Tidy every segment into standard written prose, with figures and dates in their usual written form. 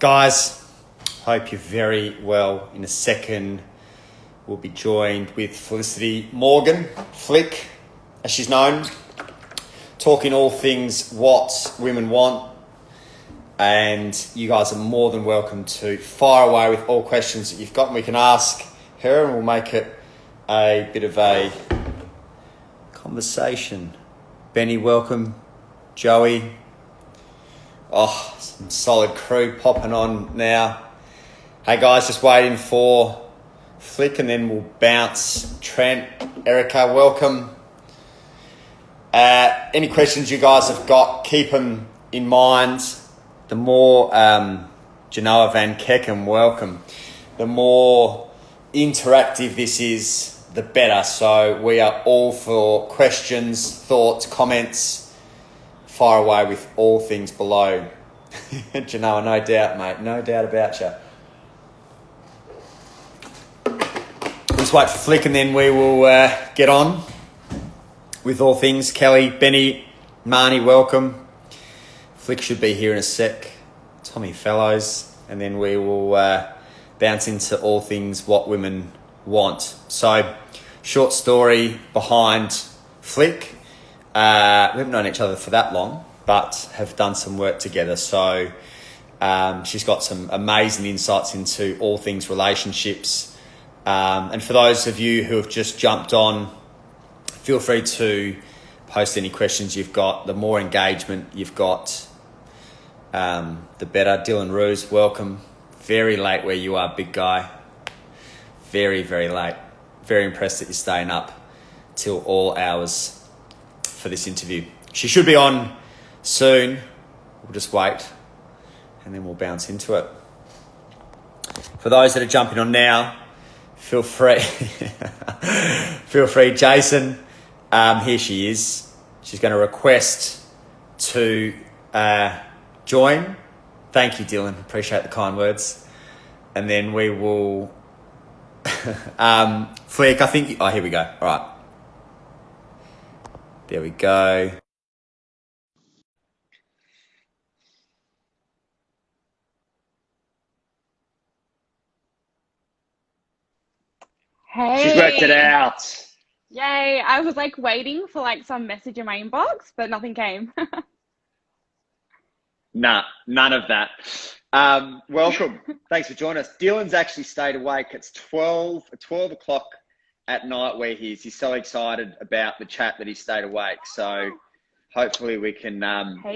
Guys, hope you're very well. In a second, we'll be joined with Felicity Morgan, Flick, as she's known, talking all things what women want. And you guys are more than welcome to fire away with all questions that you've got, and we can ask her, and we'll make it a bit of a conversation. Benny, welcome. Joey. Oh, some solid crew popping on now. Hey guys, just waiting for Flick and then we'll bounce. Trent, Erica, welcome. Any questions you guys have got, keep them in mind. The more, Genoa Van Kecken, welcome. The more interactive this is, the better. So we are all for questions, thoughts, comments. Fire away with all things below. Genoa, no doubt, mate. No doubt about you. We'll just wait for Flick and then we will get on with all things. Kelly, Benny, Marnie, welcome. Flick should be here in a sec. Tommy Fellows. And then we will bounce into all things what women want. So, short story behind Flick. We haven't known each other for that long, but have done some work together. So she's got some amazing insights into all things relationships. And for those of you who have just jumped on, feel free to post any questions you've got. The more engagement you've got, the better. Dylan Ruse, welcome. Very late where you are, big guy. Very, very late. Very impressed that you're staying up till all hours for this interview. She should be on soon. We'll just wait and then we'll bounce into it. For those that are jumping on now, feel free. Feel free. Jason, here she is. She's going to request to join. Thank you, Dylan. Appreciate the kind words. And then we will... Flick, I think... Oh, here we go. All right. There we go. Hey. She's worked it out. Yay. I was like waiting for like some message in my inbox, but nothing came. Nah, none of that. Welcome. Thanks for joining us. Dylan's actually stayed awake. It's 12 o'clock at night where he's so excited about the chat that he stayed awake. So hopefully we can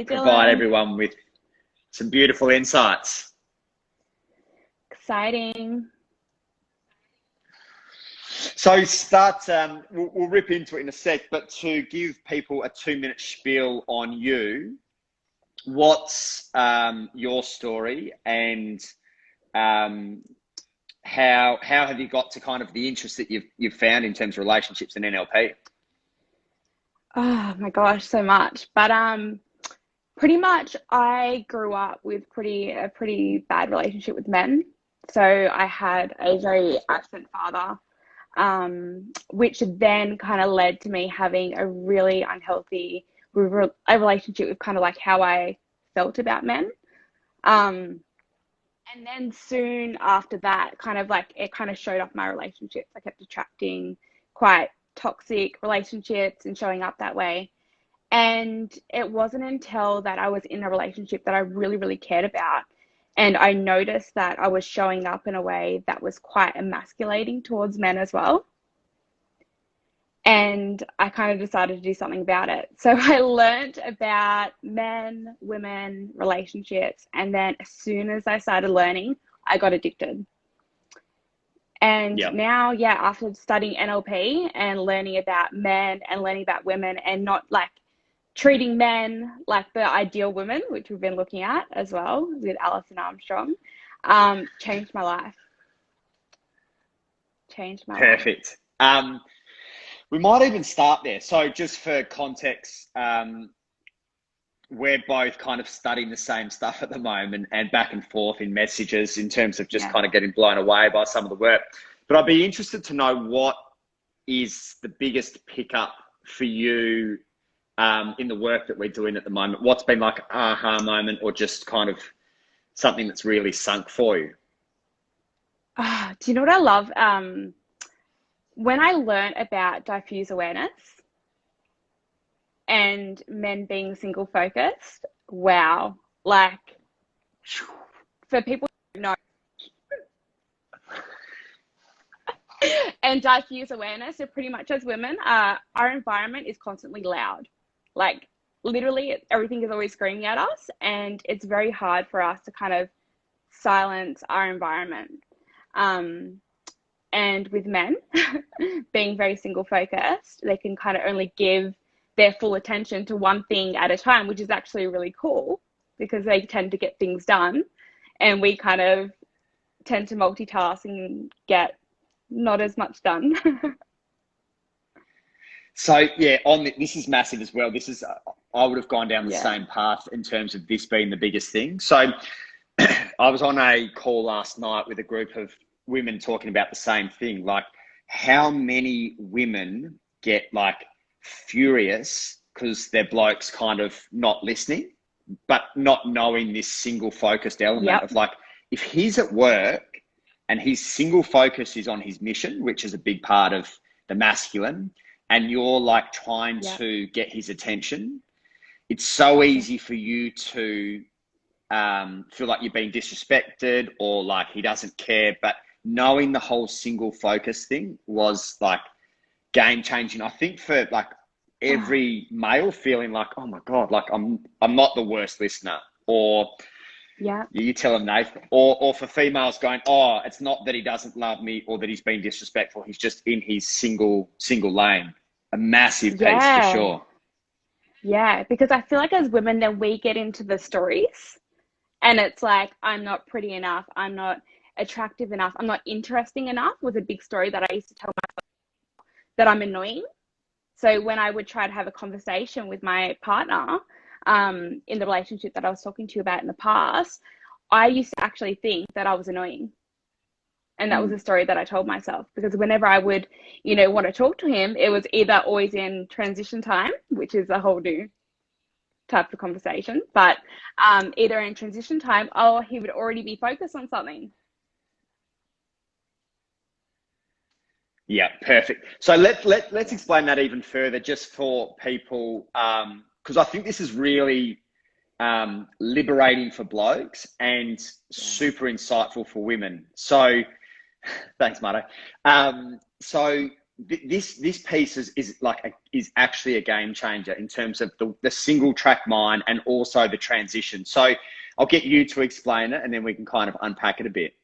provide everyone with some beautiful insights. Exciting. So we'll rip into it in a sec, but to give people a 2-minute spiel on you, what's your story and how have you got to kind of the interest that you've found in terms of relationships and NLP? Oh my gosh, so much. But pretty much I grew up with a pretty bad relationship with men. So I had a very absent father, which then kind of led to me having a really unhealthy a relationship with kind of like how I felt about men. And then soon after that, kind of like it kind of showed up my relationships. I kept attracting quite toxic relationships and showing up that way. And it wasn't until that I was in a relationship that I really, really cared about. And I noticed that I was showing up in a way that was quite emasculating towards men as well. And I kind of decided to do something about it. So I learned about men, women, relationships. And then as soon as I started learning, I got addicted. And now, after studying NLP and learning about men and learning about women and not like treating men like the ideal woman, which we've been looking at as well with Alison Armstrong, changed my life. Perfect. We might even start there. So just for context, we're both kind of studying the same stuff at the moment and back and forth in messages in terms of just kind of getting blown away by some of the work. But I'd be interested to know what is the biggest pickup for you in the work that we're doing at the moment. What's been like an aha moment or just kind of something that's really sunk for you? Do you know what I love? When I learned about diffuse awareness and men being single focused, wow, like for people who don't know, and diffuse awareness, so pretty much as women, our environment is constantly loud. Like literally everything is always screaming at us, and it's very hard for us to kind of silence our environment. And with men being very single focused, they can kind of only give their full attention to one thing at a time, which is actually really cool because they tend to get things done, and we kind of tend to multitask and get not as much done. So yeah, this is massive as well. This is, I would have gone down the same path in terms of this being the biggest thing. So I was on a call last night with a group of women talking about the same thing. Like, how many women get like furious because their bloke's kind of not listening, but not knowing this single focused element of like, if he's at work and his single focus is on his mission, which is a big part of the masculine, and you're like trying to get his attention, it's so easy for you to feel like you're being disrespected or like he doesn't care. But knowing the whole single focus thing was like game changing. I think for like every male feeling like, oh my God, like I'm not the worst listener, or you tell him, Nathan, or for females going, oh, it's not that he doesn't love me or that he's being disrespectful. He's just in his single lane. A massive piece for sure. Yeah, because I feel like as women, then we get into the stories and it's like, I'm not pretty enough. I'm not attractive enough. I'm not interesting enough was a big story that I used to tell myself, that I'm annoying. So when I would try to have a conversation with my partner, in the relationship that I was talking to you about in the past, I used to actually think that I was annoying. And that was a story that I told myself, because whenever I would, want to talk to him, it was either always in transition time, which is a whole new type of conversation, but either in transition time, or he would already be focused on something. Yeah, perfect. So let's explain that even further, just for people, because I think this is really liberating for blokes and super insightful for women. So thanks, Marto. So this piece is actually a game changer in terms of the single track mind and also the transition. So I'll get you to explain it and then we can kind of unpack it a bit.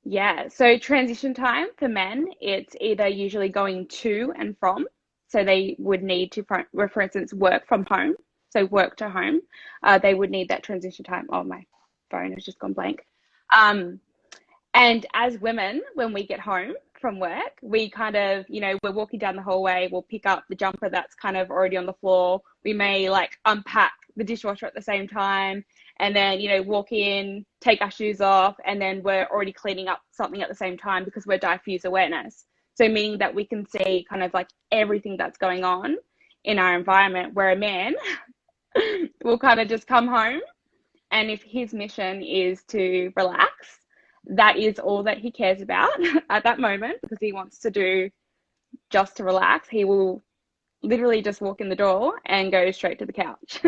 Yeah, so transition time for men, it's either usually going to and from. So they would need to, for instance, work from home. So work to home, they would need that transition time. Oh, my phone has just gone blank. And as women, when we get home from work, we kind of, we're walking down the hallway, we'll pick up the jumper that's kind of already on the floor. We may like unpack the dishwasher at the same time, and then, walk in, take our shoes off, and then we're already cleaning up something at the same time because we're diffuse awareness. So meaning that we can see kind of like everything that's going on in our environment, where a man will kind of just come home, and if his mission is to relax, that is all that he cares about at that moment, because he wants to do just to relax. He will literally just walk in the door and go straight to the couch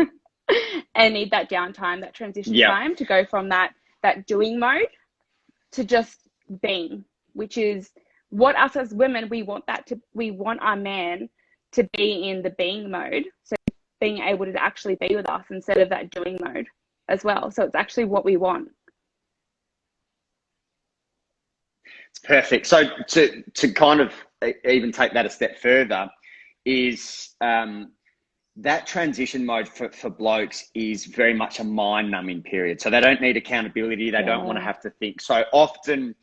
and need that downtime, that transition time to go from that doing mode to just being, which is what us as women, we want our man to be in the being mode. So being able to actually be with us instead of that doing mode as well. So it's actually what we want. It's perfect. So to kind of even take that a step further is that transition mode for blokes is very much a mind numbing period. So they don't need accountability. They don't want to have to think. So often,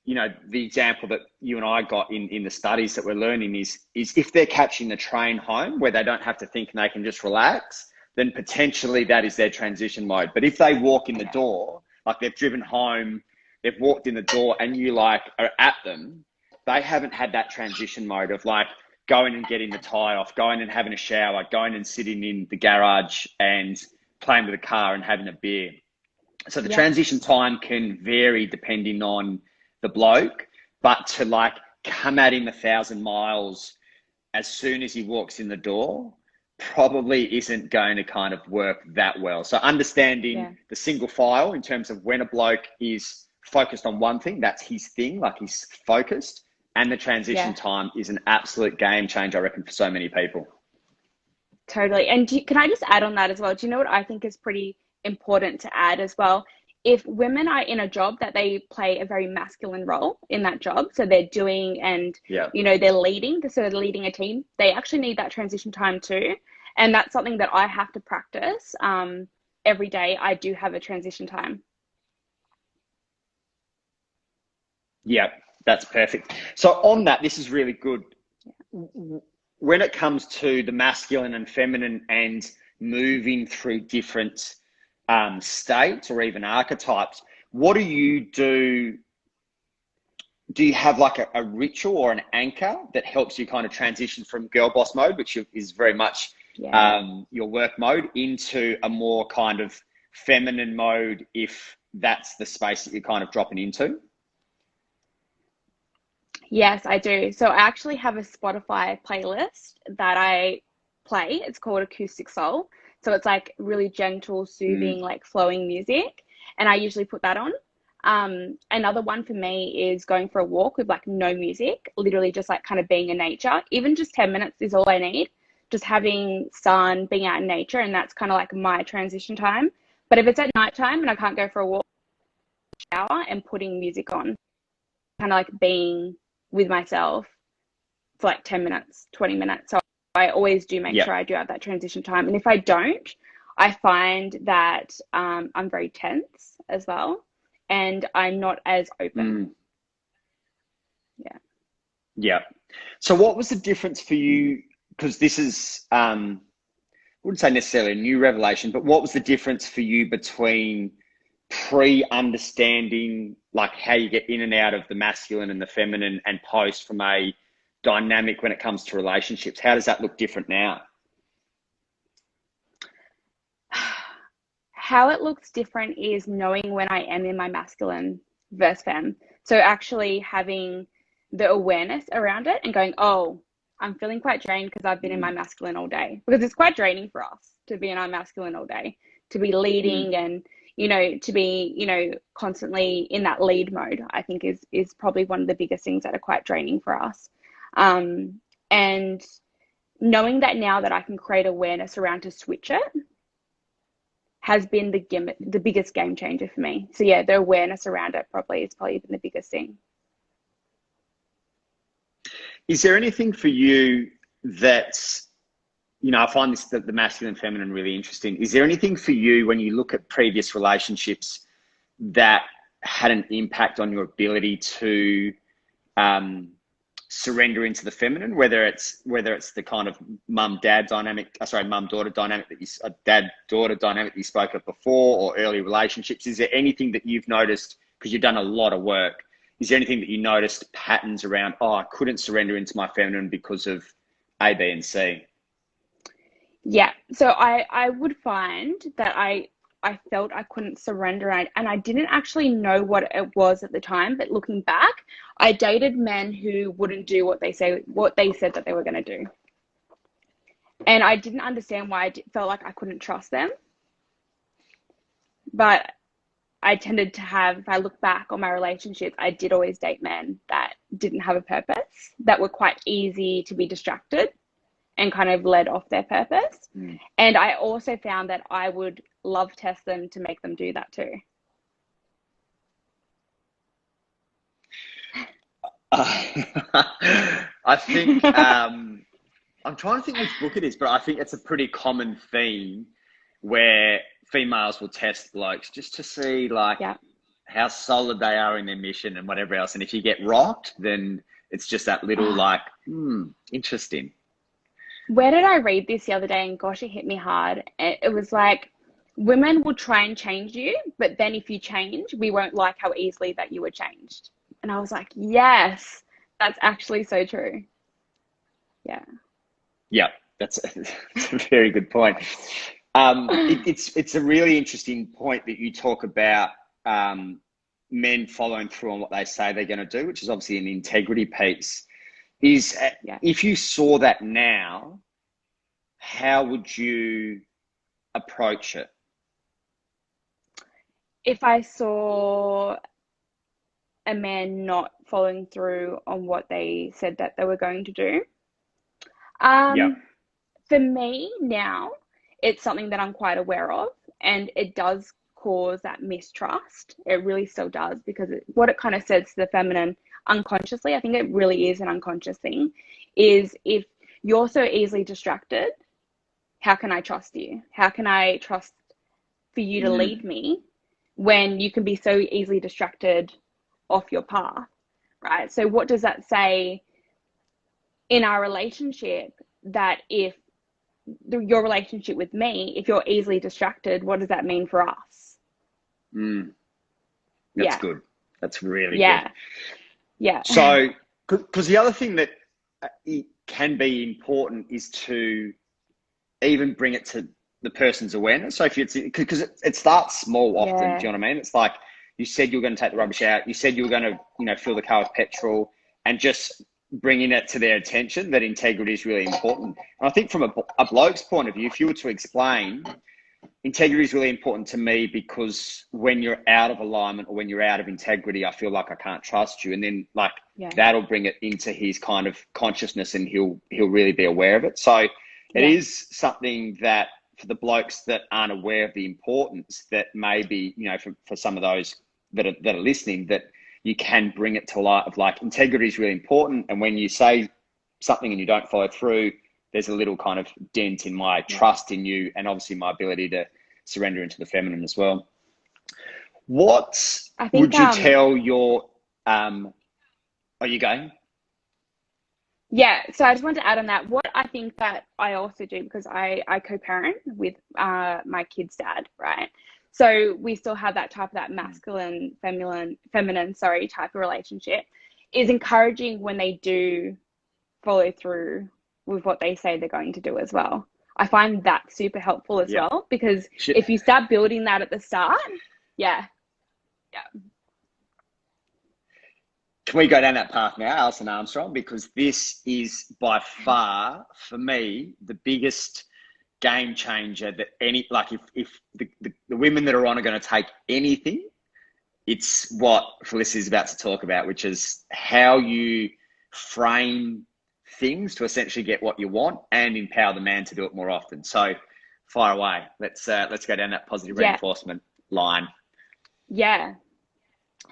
the example that you and I got in the studies that we're learning is if they're catching the train home where they don't have to think and they can just relax, then potentially that is their transition mode. But if they walk in the door, like they've driven home, they've walked in the door and you like are at them, they haven't had that transition mode of like going and getting the tie off, going and having a shower, going and sitting in the garage and playing with the car and having a beer. So the Yeah. transition time can vary depending on the bloke, but to like come at him 1,000 miles as soon as he walks in the door probably isn't going to kind of work that well. So understanding the single file in terms of when a bloke is focused on one thing, that's his thing, like he's focused, and the transition time is an absolute game changer, I reckon, for so many people. Totally. And can I just add on that as well? Do you know what I think is pretty important to add as well? If women are in a job that they play a very masculine role in that job, so they're doing and, you know, they're leading, so they're leading a team, they actually need that transition time too. And that's something that I have to practice. Every day I do have a transition time. Yeah, that's perfect. So on that, this is really good. When it comes to the masculine and feminine and moving through different states or even archetypes, what do you do? Do you have like a ritual or an anchor that helps you kind of transition from girl boss mode, which is very much your work mode, into a more kind of feminine mode, if that's the space that you're kind of dropping into? Yes, I do. So I actually have a Spotify playlist that I play. It's called Acoustic Soul. So it's like really gentle, soothing, like flowing music. And I usually put that on. Another one for me is going for a walk with like no music, literally just like kind of being in nature. Even just 10 minutes is all I need. Just having sun, being out in nature. And that's kind of like my transition time. But if it's at nighttime and I can't go for a walk, shower and putting music on, kind of like being with myself for like 10 minutes, 20 minutes. So I always do make sure I do have that transition time. And if I don't, I find that I'm very tense as well. And I'm not as open. Yeah. So what was the difference for you? Because this is, I wouldn't say necessarily a new revelation, but what was the difference for you between pre-understanding like how you get in and out of the masculine and the feminine, and post, from a dynamic when it comes to relationships? How does that look different now? How it looks different is knowing when I am in my masculine versus femme. So actually having the awareness around it and going, oh, I'm feeling quite drained because I've been in my masculine all day. Because it's quite draining for us to be in our masculine all day, to be leading and, you know, to be, you know, constantly in that lead mode, I think is probably one of the biggest things that are quite draining for us. And knowing that now that I can create awareness around to switch it has been the biggest game changer for me. So yeah, the awareness around it probably been the biggest thing. Is there anything for you that's, you know, I find the masculine and feminine really interesting. Is there anything for you when you look at previous relationships that had an impact on your ability to surrender into the feminine, whether it's the kind of mum-daughter dynamic that dad-daughter dynamic that you spoke of before, or early relationships? Is there anything that you've noticed, because you've done a lot of work, is there anything that you noticed patterns around, oh, I couldn't surrender into my feminine because of A, B, and C? Yeah, so I would find that I felt I couldn't surrender, and I didn't actually know what it was at the time. But looking back, I dated men who wouldn't do what they said that they were going to do, and I didn't understand why I felt like I couldn't trust them. But I tended to have, if I look back on my relationships, I did always date men that didn't have a purpose, that were quite easy to be distracted and kind of led off their purpose. And I also found that I would love test them to make them do that too. I think, I'm trying to think which book it is, but I think it's a pretty common theme where females will test blokes just to see like how solid they are in their mission and whatever else. And if you get rocked, then it's just that little like, interesting. Where did I read this the other day? And gosh, it hit me hard. It was like, women will try and change you, but then if you change, we won't like how easily that you were changed. And I was like, yes, that's actually so true. Yeah. Yeah, that's a very good point. It's a really interesting point that you talk about men following through on what they say they're going to do, which is obviously an integrity piece. If you saw that now, how would you approach it? If I saw a man not following through on what they said that they were going to do, for me now, it's something that I'm quite aware of, and it does cause that mistrust. It really still does, because what it kind of says to the feminine unconsciously, I think it really is an unconscious thing, is if you're so easily distracted, how can I trust you? How can I trust for you to lead me when you can be so easily distracted off your path, right? So what does that say in our relationship, that if your relationship with me, if you're easily distracted, what does that mean for us? That's good. That's really good. Yeah. So, because the other thing that it can be important is to even bring it to the person's awareness. So if it's, because it starts small often, do you know what I mean? It's like, you said you were going to take the rubbish out. You said you were going to, fill the car with petrol, and just bringing it to their attention that integrity is really important. And I think from a bloke's point of view, if you were to explain, integrity is really important to me because when you're out of alignment or when you're out of integrity, I feel like I can't trust you. And then that'll bring it into his kind of consciousness, and he'll really be aware of it. So it is something that for the blokes that aren't aware of the importance, that maybe, for some of those that are listening, that you can bring it to light of like, integrity is really important. And when you say something and you don't follow through, there's a little kind of dent in my trust in you, and obviously my ability to surrender into the feminine as well. What would you tell your, are you going? Yeah, so I just wanted to add on that. What I think that I also do, because I co-parent with my kid's dad, right? So we still have that type of that masculine, feminine, type of relationship, is encouraging when they do follow through with what they say they're going to do as well. I find that super helpful as well, because if you start building that at the start, Can we go down that path now, Alison Armstrong? Because this is by far, for me, the biggest game changer that if the women that are on are going to take anything, it's what Felicity is about to talk about, which is how you frame things to essentially get what you want and empower the man to do it more often. So fire away. Let's go down that positive reinforcement line. Yeah.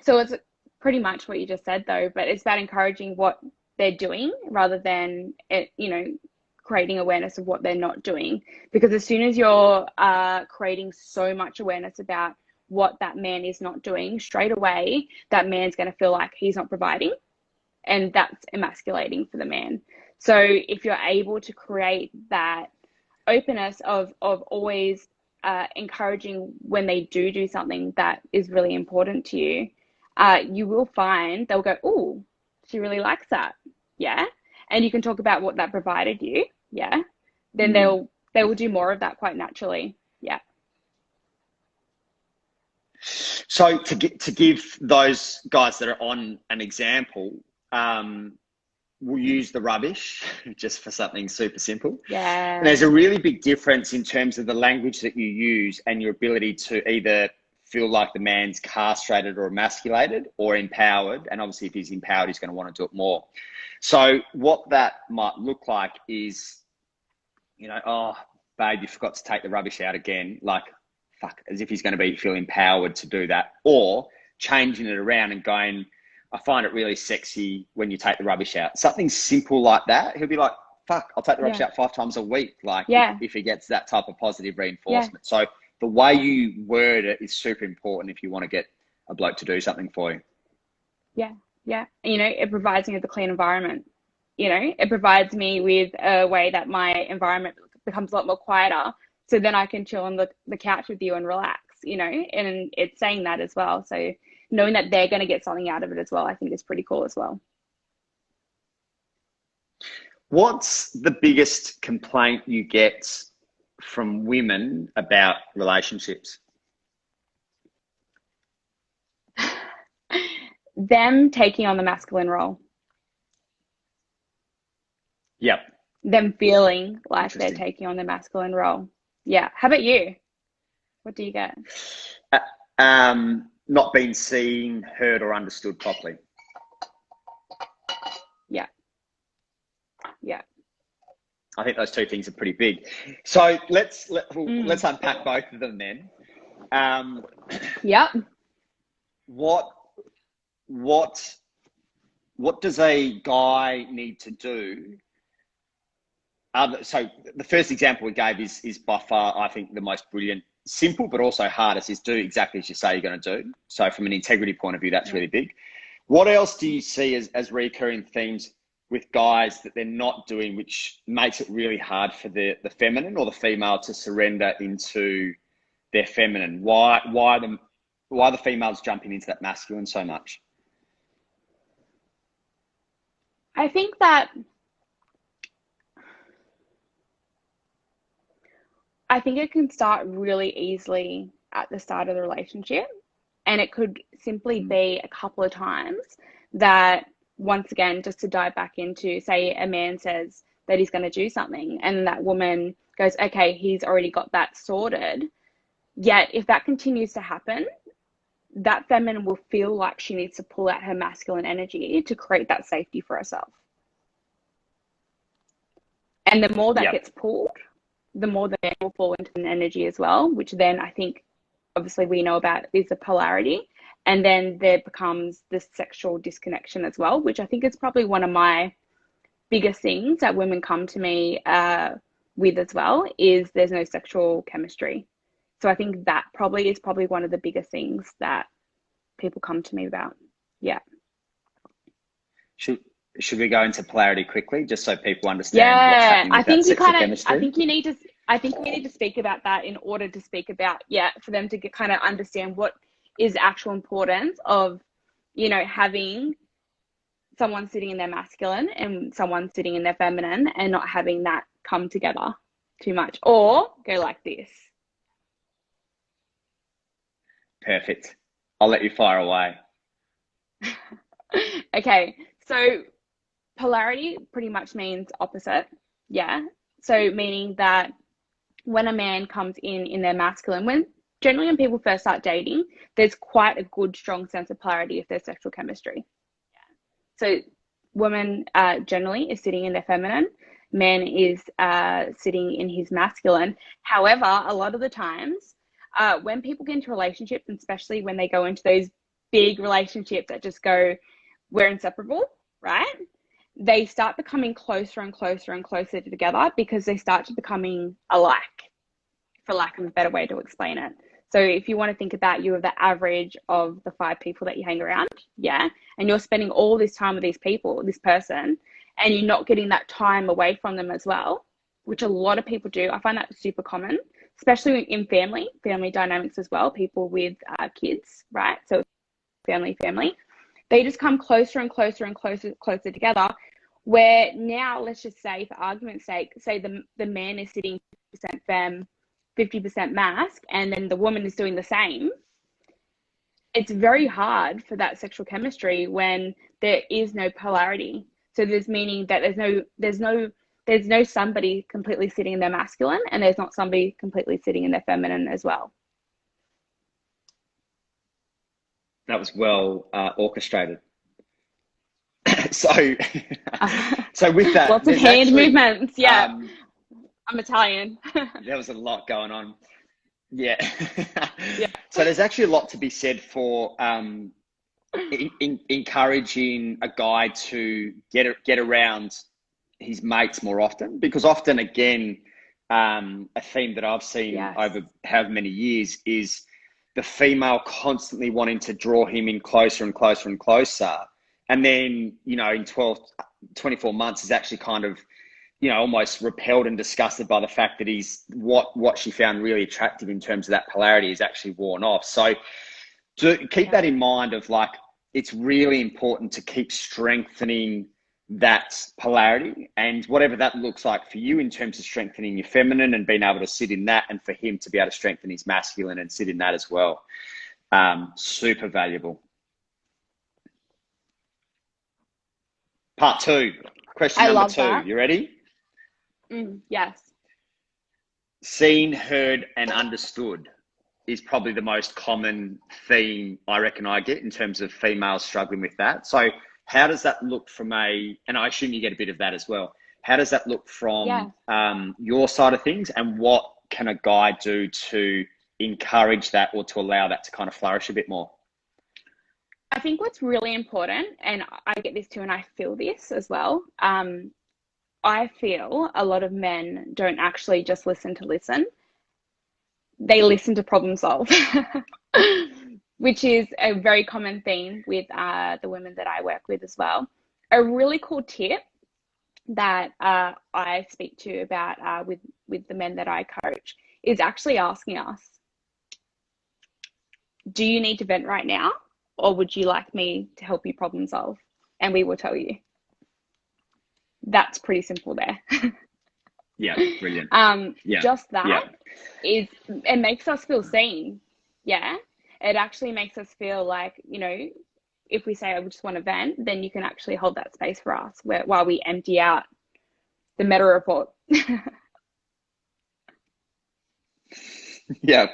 So it's pretty much what you just said, though, but it's about encouraging what they're doing rather than creating awareness of what they're not doing. Because as soon as you're creating so much awareness about what that man is not doing, straight away that man's going to feel like he's not providing, and that's emasculating for the man. So if you're able to create that openness of always encouraging when they do something that is really important to you, you will find they'll go, oh, she really likes that. Yeah. And you can talk about what that provided you. Yeah. Then they will do more of that quite naturally. Yeah. So to give those guys that are on an example, we'll use the rubbish just for something super simple. Yeah. And there's a really big difference in terms of the language that you use and your ability to either feel like the man's castrated or emasculated or empowered. And obviously if he's empowered, he's going to want to do it more. So what that might look like is, oh, babe, you forgot to take the rubbish out again. Like, fuck, as if he's going to feel empowered to do that. Or changing it around and going, I find it really sexy when you take the rubbish out. Something simple like that. He'll be like, fuck, I'll take the rubbish out 5 times a week. Like if he gets that type of positive reinforcement. So the way you word it is super important if you want to get a bloke to do something for you. Yeah. Yeah. It provides me with a clean environment. It provides me with a way that my environment becomes a lot more quieter. So then I can chill on the couch with you and relax, and it's saying that as well. So knowing that they're going to get something out of it as well, I think is pretty cool as well. What's the biggest complaint you get from women about relationships? Them taking on the masculine role. Yep. Them feeling like they're Interesting. taking on the masculine role. Yeah. How about you? What do you get? Not being seen, heard, or understood properly. Yeah. Yeah. I think those two things are pretty big. So let's unpack both of them then. Yep. What does a guy need to do? So the first example we gave is by far, I think, the most brilliant, simple, but also hardest, is do exactly as you say you're going to do. So from an integrity point of view, that's really big. What else do you see as recurring themes with guys that they're not doing, which makes it really hard for the feminine or the female to surrender into their feminine? Why the females jumping into that masculine so much? I think that it can start really easily at the start of the relationship, and it could simply be a couple of times that, once again, just to dive back into, say a man says that he's going to do something and that woman goes, okay, he's already got that sorted. Yet if that continues to happen, that feminine will feel like she needs to pull out her masculine energy to create that safety for herself. And the more that gets pulled, the more the man will fall into an energy as well, which then I think, obviously we know about, is the polarity. And then there becomes this sexual disconnection as well, which I think is probably one of my biggest things that women come to me with as well, is there's no sexual chemistry. So I think that is probably one of the biggest things that people come to me about. Yeah. Should we go into polarity quickly, just so people understand what's happening with that sexual chemistry? I think we need to speak about that in order to speak about, for them to kind of understand what is actual importance of, having someone sitting in their masculine and someone sitting in their feminine, and not having that come together too much, or go like this. Perfect. I'll let you fire away. Okay, so polarity pretty much means opposite. Yeah. So meaning that when a man comes in their masculine, generally when people first start dating, there's quite a good, strong sense of polarity if there's sexual chemistry. So woman generally is sitting in their feminine, man is sitting in his masculine. However, a lot of the times when people get into relationships, and especially when they go into those big relationships that just go, we're inseparable, right? They start becoming closer and closer and closer together because they start to becoming alike, for lack of a better way to explain it. So if you want to think about, you have the average of the 5 people that you hang around, and you're spending all this time with this person, and you're not getting that time away from them as well, which a lot of people do. I find that super common, especially in family dynamics as well, people with kids, right? So family, they just come closer and closer and closer together, where now, let's just say, for argument's sake, say the man is sitting 50% femme, 50% mask, and then the woman is doing the same. It's very hard for that sexual chemistry when there is no polarity. So there's meaning that there's no somebody completely sitting in their masculine, and there's not somebody completely sitting in their feminine as well. That was well orchestrated. So with that, lots of hand movements. I'm Italian. There was a lot going on. Yeah. So there's actually a lot to be said for encouraging a guy to get around his mates more often, because often, again, a theme that I've seen over however many years is the female constantly wanting to draw him in closer and closer and closer. And then, in 24 months is actually kind of, almost repelled and disgusted by the fact that he's what she found really attractive in terms of that polarity is actually worn off. So to keep that in mind of, like, it's really important to keep strengthening that's polarity, and whatever that looks like for you in terms of strengthening your feminine and being able to sit in that, and for him to be able to strengthen his masculine and sit in that as well. Super valuable. Part 2, question I number love 2. that. You ready? Yes. Seen, heard, and understood is probably the most common theme I reckon I get in terms of females struggling with that. So how does that look from and I assume you get a bit of that as well. How does that look from your side of things, and what can a guy do to encourage that or to allow that to kind of flourish a bit more? I think what's really important, and I get this too, and I feel this as well. I feel a lot of men don't actually just listen to listen. They listen to problem solve, which is a very common theme with the women that I work with as well. A really cool tip that I speak to about with the men that I coach is actually asking us, do you need to vent right now, or would you like me to help you problem solve? And we will tell you. That's pretty simple there. Yeah, brilliant. Just that is, it makes us feel seen. Yeah. It actually makes us feel like, you know, if we say, I just want to vent, then you can actually hold that space for us while we empty out the meta report. Yeah.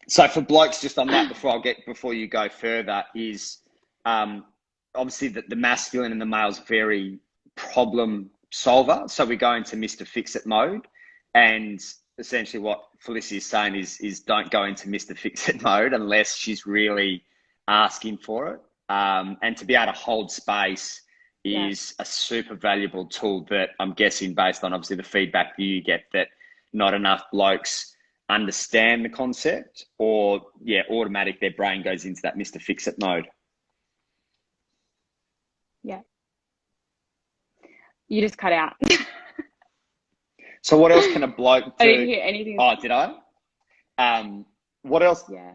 So for blokes, just on that, before you go further, is obviously the masculine and the male's very problem solver. So we go into Mr. Fix-It mode, and essentially what Felicity is saying is don't go into Mr. Fix-It mode unless she's really asking for it. And to be able to hold space is a super valuable tool that I'm guessing, based on obviously the feedback that you get, that not enough blokes understand the concept, or automatic their brain goes into that Mr. Fix-It mode. Yeah. You just cut out. So what else can a bloke do? I didn't hear anything. Oh, did I? What else? Yeah.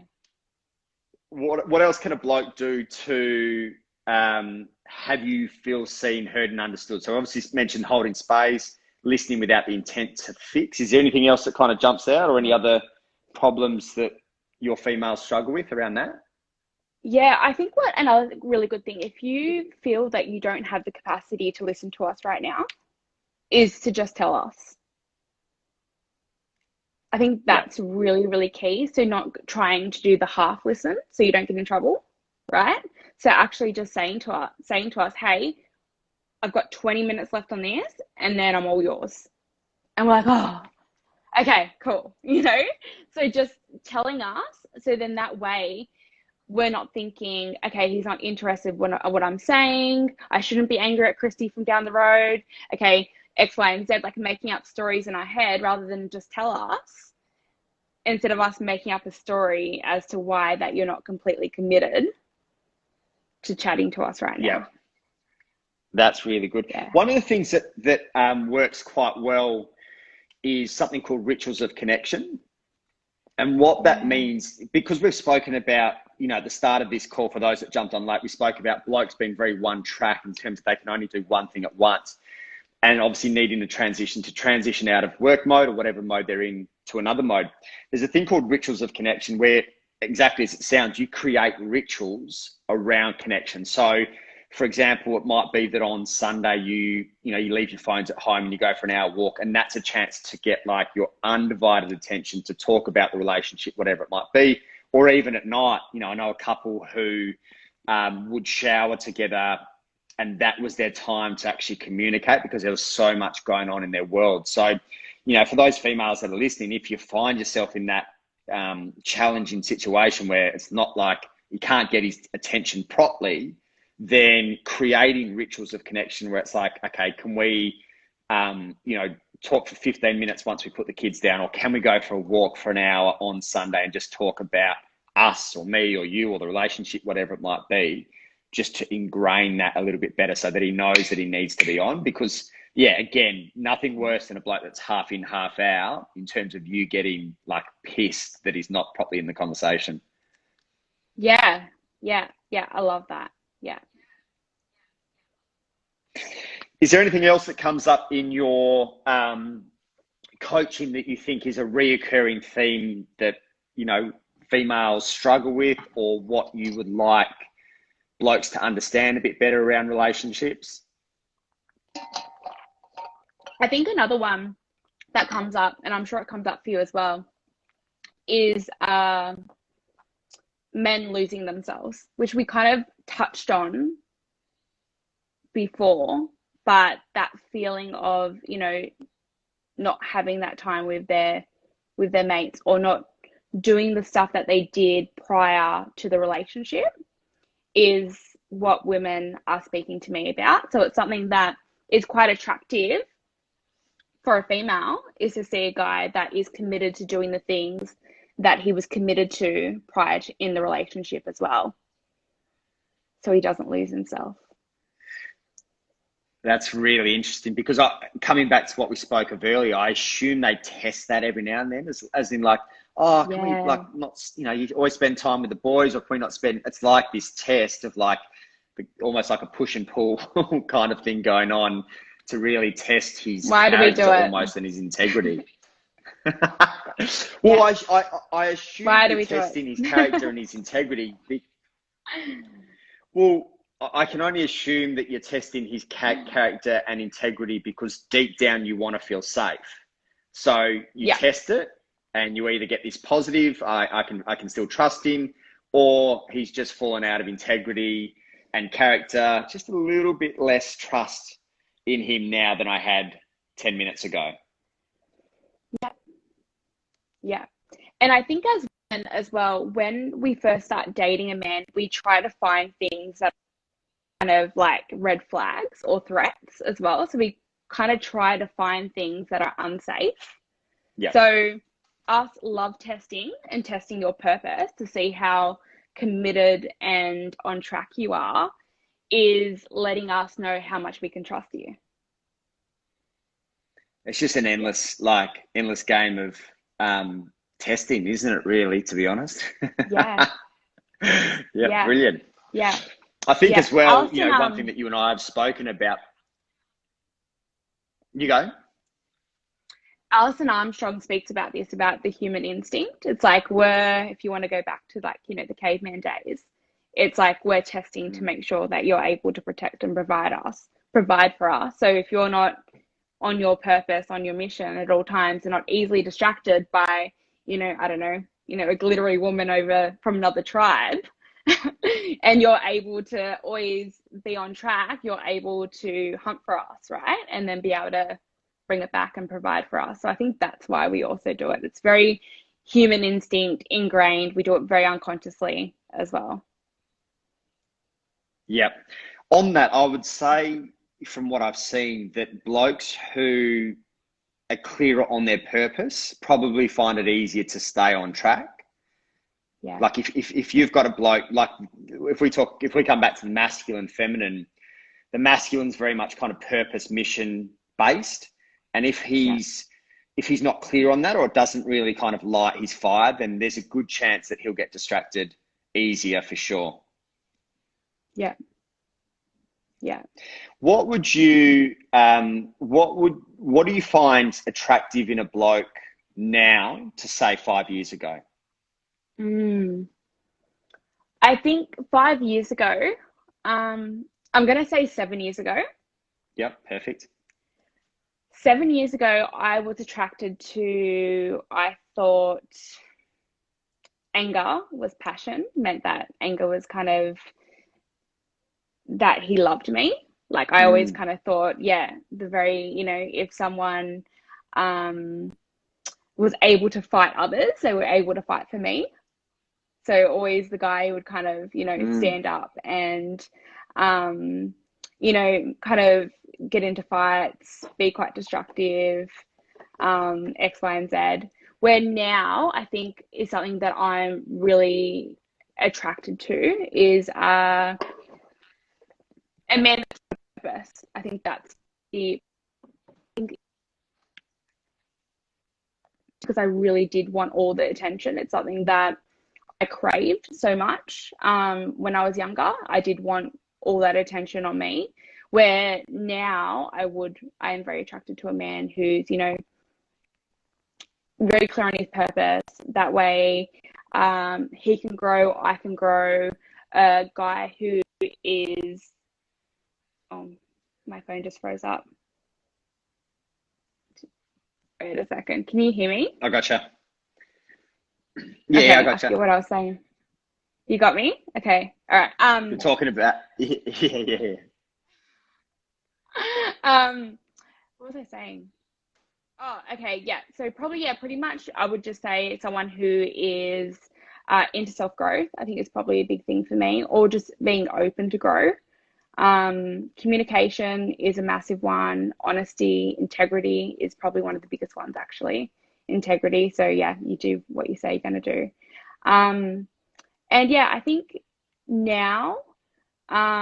What else can a bloke do to have you feel seen, heard, and understood? So obviously mentioned holding space, listening without the intent to fix. Is there anything else that kind of jumps out, or any other problems that your females struggle with around that? Yeah, I think another really good thing, if you feel that you don't have the capacity to listen to us right now, is to just tell us. I think that's really, really key. So not trying to do the half listen so you don't get in trouble, right? So actually just saying to us, hey, I've got 20 minutes left on this, and then I'm all yours. And we're like, oh, okay, cool. You know? So just telling us, so then that way we're not thinking, okay, he's not interested in what I'm saying. I shouldn't be angry at Christy from down the road. Okay, X, Y, and Z, like making up stories in our head rather than just tell us, instead of us making up a story as to why that you're not completely committed to chatting to us right now. Yeah, that's really good. Yeah. One of the things that works quite well is something called rituals of connection. And what that means, because we've spoken about, at the start of this call, for those that jumped on late, we spoke about blokes being very one track in terms of they can only do one thing at once, and obviously needing to transition out of work mode or whatever mode they're in to another mode. There's a thing called rituals of connection, where, exactly as it sounds, you create rituals around connection. So, for example, it might be that on Sunday you leave your phones at home and you go for an hour walk, and that's a chance to get like your undivided attention to talk about the relationship, whatever it might be. Or even at night, I know a couple who would shower together, and that was their time to actually communicate, because there was so much going on in their world. So, for those females that are listening, if you find yourself in that challenging situation where it's not like you can't get his attention properly, then creating rituals of connection where it's like, okay, can we, talk for 15 minutes once we put the kids down, or can we go for a walk for an hour on Sunday and just talk about us or me or you or the relationship, whatever it might be, just to ingrain that a little bit better so that he knows that he needs to be on. Because, again, nothing worse than a bloke that's half in, half out in terms of you getting like pissed that he's not properly in the conversation. Yeah. I love that. Yeah. Is there anything else that comes up in your coaching that you think is a reoccurring theme that, you know, females struggle with, or what you would like blokes to understand a bit better around relationships? I think another one that comes up, and I'm sure it comes up for you as well, is men losing themselves, which we kind of touched on before, but that feeling of, you know, not having that time with their mates, or not doing the stuff that they did prior to the relationship, is what women are speaking to me about. So it's something that is quite attractive for a female, is to see a guy that is committed to doing the things that he was committed to prior to in the relationship as well, so he doesn't lose himself. That's really interesting, because coming back to what we spoke of earlier, I assume they test that every now and then, as in like, oh, can we like not, you know, you always spend time with the boys, or can we not spend, it's like this test of like almost like a push and pull kind of thing going on to really test his character almost, and his integrity. Well, yeah. I assume you're testing his character and his integrity. Well, I can only assume that you're testing his character and integrity because deep down you want to feel safe. So you test it, and you either get this positive, I can still trust him, or he's just fallen out of integrity and character, just a little bit less trust in him now than I had 10 minutes ago. Yeah. And I think as women as well, when we first start dating a man, we try to find things that are kind of like red flags or threats as well. So we kind of try to find things that are unsafe. Yeah. So us love testing and testing your purpose to see how committed and on track you are is letting us know how much we can trust you. It's just an endless game of testing, isn't it, really, to be honest? Yeah. Yeah, brilliant. Yeah. I think as well, you know, one thing that you and I have spoken about. You go. Alison Armstrong speaks about this, about the human instinct. It's like if you want to go back to like, you know, the caveman days, it's like we're testing to make sure that you're able to protect and provide for us. So if you're not on your purpose, on your mission at all times, and not easily distracted by, you know, I don't know, you know, a glittery woman over from another tribe, and you're able to always be on track, you're able to hunt for us, right? And then be able to bring it back and provide for us. So I think that's why we also do it. It's very human instinct, ingrained. We do it very unconsciously as well. Yep. On that, I would say, from what I've seen, that blokes who are clearer on their purpose probably find it easier to stay on track. Yeah. Like if you've got a bloke, like if we come back to the masculine, feminine, the masculine's very much kind of purpose, mission based. And if he's not clear on that, or doesn't really kind of light his fire, then there's a good chance that he'll get distracted easier, for sure. Yeah. Yeah. What would you what do you find attractive in a bloke now to say 5 years ago? I think 5 years ago, I'm going to say 7 years ago. Yep, perfect. 7 years ago, I was attracted to, I thought anger was passion, meant that anger was kind of that he loved me. Like I always kind of thought, if someone was able to fight others, they were able to fight for me. So always the guy who would kind of, stand up and, kind of get into fights, be quite destructive, X, Y, and Z. Where now I think is something that I'm really attracted to is a man with purpose. I think that's because I really did want all the attention. It's something that I craved so much when I was younger. I did want all that attention on me. Where now I am very attracted to a man who's, you know, very clear on his purpose. That way, he can grow, I can grow. A guy who is, oh, my phone just froze up. Wait a second. Can you hear me? I gotcha. Yeah, Okay, I I gotcha. forget what I was saying. You got me? Okay. All right. You're talking about, yeah. What was I saying? Oh, okay. Yeah. So probably, yeah, pretty much I would just say someone who is into self-growth. I think it's probably a big thing for me, or just being open to grow. Communication is a massive one. Honesty, integrity is probably one of the biggest ones, actually. Integrity. So yeah, you do what you say you're going to do. And yeah, I think now, I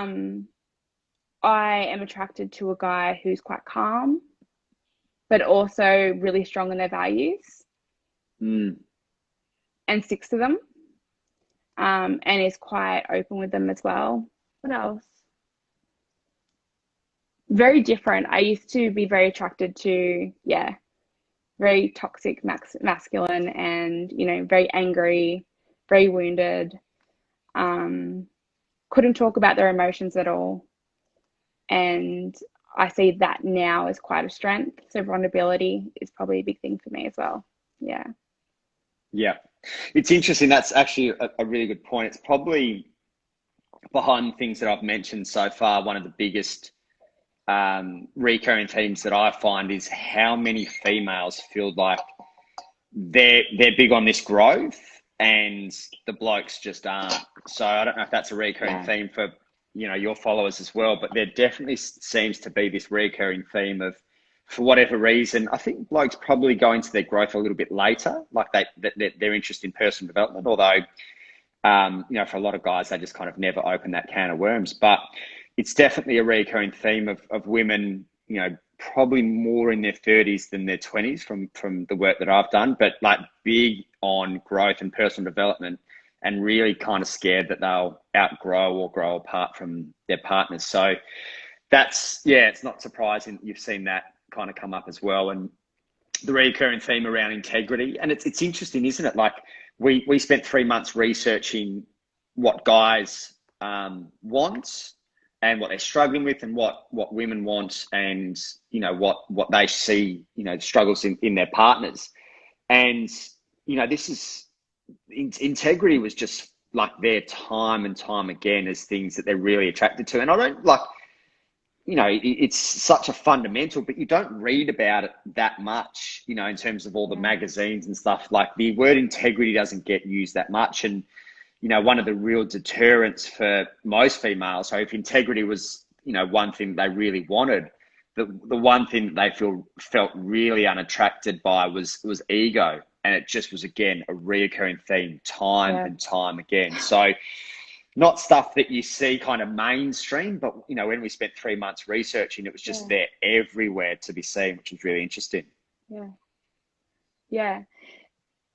am attracted to a guy who's quite calm, but also really strong in their values Mm. and sticks to them, and is quite open with them as well. What else? Very different. I used to be very attracted to, yeah, very toxic masculine and, you know, very angry, very wounded, couldn't talk about their emotions at all. And I see that now as quite a strength. So vulnerability is probably a big thing for me as well. Yeah. Yeah. It's interesting. That's actually a really good point. It's probably behind things that I've mentioned so far, one of the biggest recurring themes that I find is how many females feel like they're big on this growth and the blokes just aren't. So I don't know if that's a recurring Yeah. theme for, you know, your followers as well, but there definitely seems to be this recurring theme of, for whatever reason, I think blokes probably go into their growth a little bit later, like their interest in personal development, although, you know, for a lot of guys, they just kind of never open that can of worms. But it's definitely a recurring theme of women, you know, probably more in their 30s than their 20s from the work that I've done, but like big on growth and personal development and really kind of scared that they'll outgrow or grow apart from their partners. So that's, yeah, it's not surprising you've seen that kind of come up as well. And the recurring theme around integrity. And it's interesting, isn't it? Like we spent 3 months researching what guys want and what they're struggling with and what women want and, you know, what they see, you know, struggles in their partners. And, you know, this is, integrity was just like there time and time again as things that they're really attracted to. And I don't like, you know, it's such a fundamental, but you don't read about it that much, you know, in terms of all the magazines and stuff. Like the word integrity doesn't get used that much. And, you know, one of the real deterrents for most females, so if integrity was, you know, one thing they really wanted, the one thing that they felt really unattracted by was ego. And it just was, again, a reoccurring theme time and time again. So not stuff that you see kind of mainstream, but, you know, when we spent 3 months researching, it was just there everywhere to be seen, which was really interesting. Yeah. Yeah.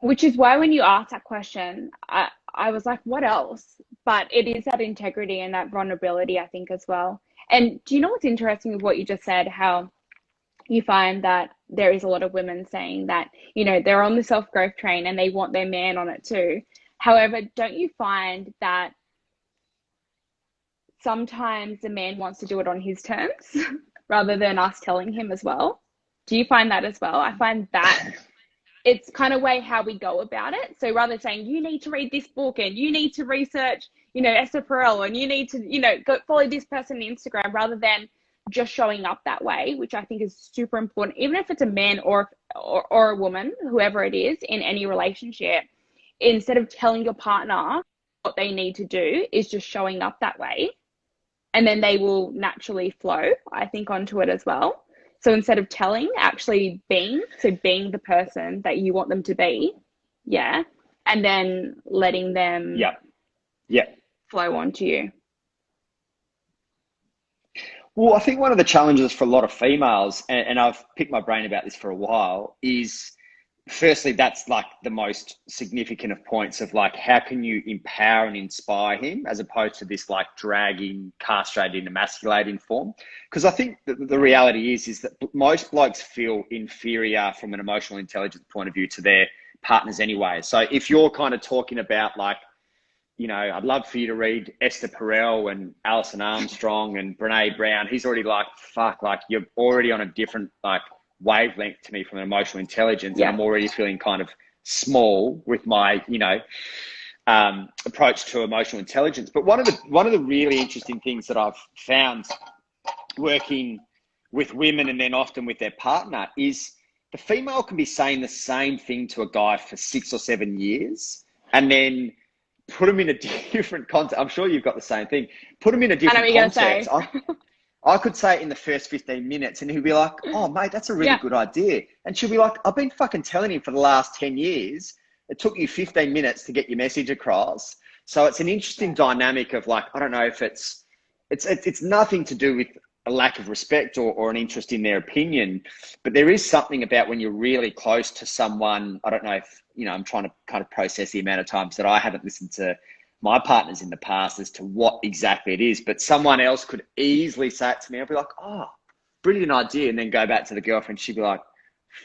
Which is why when you asked that question, I was like, what else? But it is that integrity and that vulnerability, I think, as well. And do you know what's interesting with what you just said, how you find that there is a lot of women saying that, you know, they're on the self-growth train and they want their man on it too. However, don't you find that sometimes the man wants to do it on his terms rather than us telling him as well? Do you find that as well? I find that it's kind of way how we go about it. So rather than saying, you need to read this book and you need to research, you know, Esther Perel and you need to, you know, go follow this person on Instagram, rather than just showing up that way, which I think is super important, even if it's a man or a woman, whoever it is in any relationship. Instead of telling your partner what they need to do, is just showing up that way. And then they will naturally flow, I think, onto it as well. So instead of telling, actually being the person that you want them to be, and then letting them flow onto you. Well, I think one of the challenges for a lot of females, and I've picked my brain about this for a while, is firstly, that's like the most significant of points of like, how can you empower and inspire him as opposed to this like dragging, castrating, emasculating form? Because I think the reality is that most blokes feel inferior from an emotional intelligence point of view to their partners anyway. So if you're kind of talking about like, I'd love for you to read Esther Perel and Alison Armstrong and Brene Brown. He's already like, fuck, like you're already on a different like wavelength to me from an emotional intelligence. Yeah. And I'm already feeling kind of small with my, approach to emotional intelligence. But one of the really interesting things that I've found working with women and then often with their partner is the female can be saying the same thing to a guy for 6 or 7 years and then put them in a different context. I'm sure you've got the same thing. Put them in a different context. I could say it in the first 15 minutes and he'll be like, oh, mate, that's a really good idea. And she'll be like, I've been fucking telling him for the last 10 years. It took you 15 minutes to get your message across. So it's an interesting dynamic of like, I don't know if it's nothing to do with a lack of respect or an interest in their opinion, but there is something about when you're really close to someone. I don't know if, I'm trying to kind of process the amount of times that I haven't listened to my partners in the past as to what exactly it is, but someone else could easily say it to me. I'll be like, oh, brilliant idea. And then go back to the girlfriend. She'd be like,